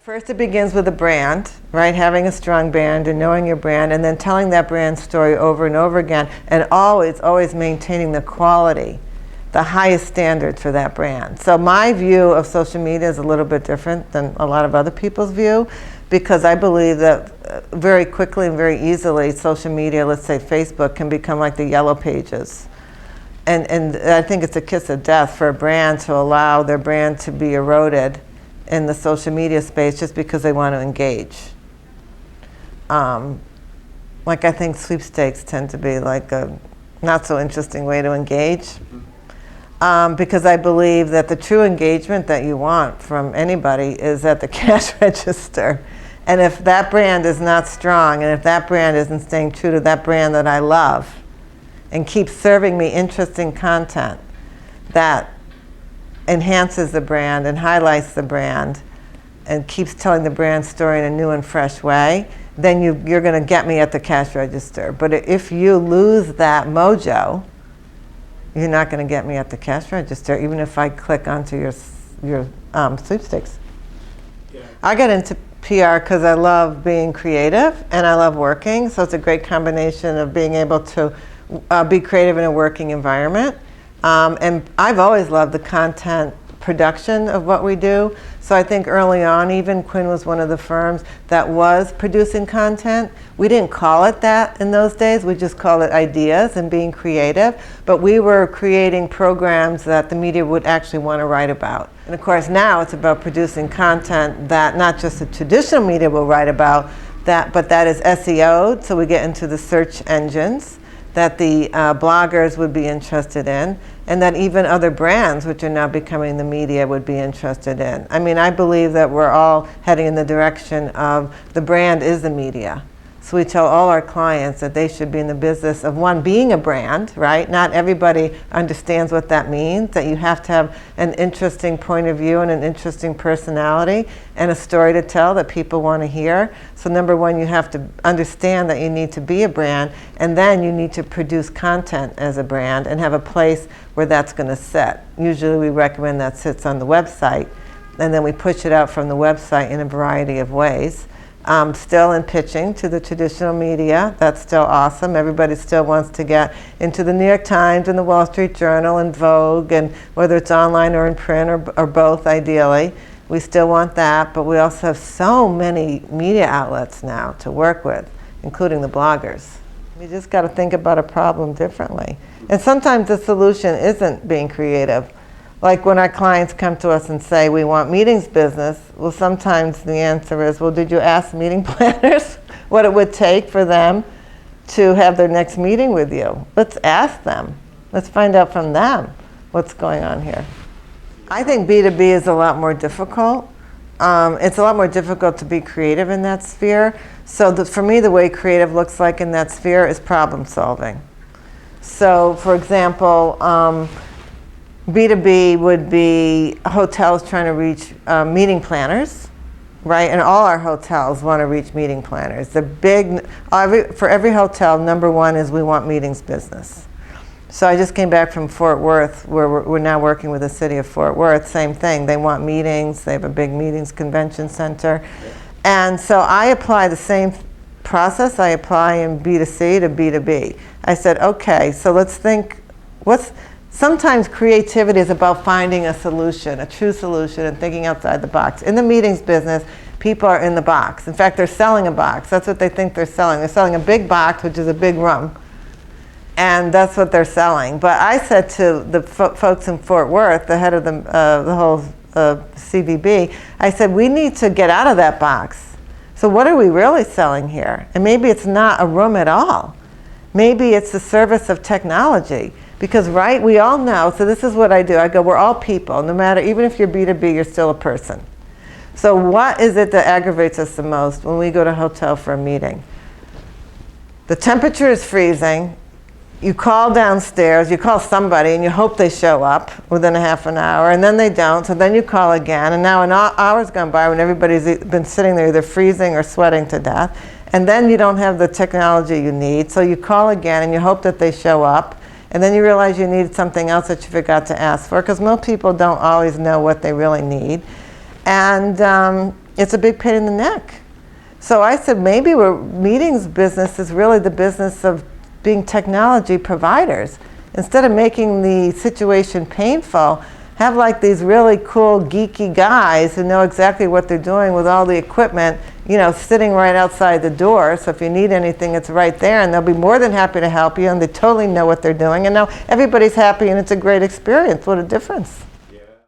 First, it begins with a brand, right? Having a strong brand and knowing your brand, and then telling that brand story over and over again, and always maintaining the quality, the highest standards for that brand. So my view of social media is a little bit different than a lot of other people's view, because I believe that very quickly and very easily, social media, let's say Facebook, can become like the yellow pages. And I think it's a kiss of death for a brand to allow their brand to be eroded in the social media space just because they want to engage. Like I think sweepstakes tend to be like a not so interesting way to engage, because I believe that the true engagement that you want from anybody is at the cash register. And if that brand is not strong, and if that brand isn't staying true to that brand that I love and keeps serving me interesting content that enhances the brand and highlights the brand and keeps telling the brand story in a new and fresh way, then you're going to get me at the cash register. But if you lose that mojo, you're not going to get me at the cash register, even if I click onto your sweepstakes. Yeah. I got into PR because I love being creative and I love working, so it's a great combination of being able to be creative in a working environment. And I've always loved the content production of what we do. So I think early on, even Quinn was one of the firms that was producing content. We didn't call it that in those days. We just called it ideas and being creative. But we were creating programs that the media would actually want to write about. And of course now it's about producing content that not just the traditional media will write about, but that is SEO'd, so we get into the search engines that the bloggers would be interested in, and that even other brands, which are now becoming the media, would be interested in. I mean, I believe that we're all heading in the direction of the brand is the media. So we tell all our clients that they should be in the business of, one, being a brand, right? Not everybody understands what that means, that you have to have an interesting point of view and an interesting personality and a story to tell that people want to hear. So number one, you have to understand that you need to be a brand, and then you need to produce content as a brand and have a place where that's going to sit. Usually we recommend that sits on the website, and then we push it out from the website in a variety of ways. Still in pitching to the traditional media. That's still awesome. Everybody still wants to get into the New York Times and the Wall Street Journal and Vogue, and whether it's online or in print or both ideally. We still want that, but we also have so many media outlets now to work with, including the bloggers. We just got to think about a problem differently. And sometimes the solution isn't being creative. Like when our clients come to us and say, we want meetings business, well, sometimes the answer is, well, did you ask meeting planners what it would take for them to have their next meeting with you? Let's ask them. Let's find out from them what's going on here. I think B2B is a lot more difficult. It's a lot more difficult to be creative in that sphere. So for me, the way creative looks like in that sphere is problem solving. So for example, B2B would be hotels trying to reach meeting planners, right? And all our hotels want to reach meeting planners. The big, for every hotel, number one is we want meetings business. So I just came back from Fort Worth, where we're now working with the city of Fort Worth. Same thing, they want meetings. They have a big meetings convention center. And so I apply the same process I apply in B2C to B2B. I said, okay, so let's think, sometimes creativity is about finding a solution, a true solution, and thinking outside the box. In the meetings business, people are in the box. In fact, they're selling a box. That's what they think they're selling. They're selling a big box, which is a big room. And that's what they're selling. But I said to the folks in Fort Worth, the head of the whole CVB, I said, we need to get out of that box. So what are we really selling here? And maybe it's not a room at all. Maybe it's the service of technology. Because, right, we all know, so this is what I do. I go, we're all people. No matter, even if you're B2B, you're still a person. So what is it that aggravates us the most when we go to a hotel for a meeting? The temperature is freezing. You call downstairs, you call somebody, and you hope they show up within a half an hour, and then they don't, so then you call again, and now an hour's gone by when everybody's been sitting there either freezing or sweating to death, and then you don't have the technology you need, so you call again and you hope that they show up, and then you realize you need something else that you forgot to ask for, because most people don't always know what they really need. And it's a big pain in the neck. So I said, maybe meetings business is really the business of being technology providers. Instead of making the situation painful, have like these really cool geeky guys who know exactly what they're doing with all the equipment, you know, sitting right outside the door. So if you need anything, it's right there, and they'll be more than happy to help you, and they totally know what they're doing, and now everybody's happy and it's a great experience. What a difference.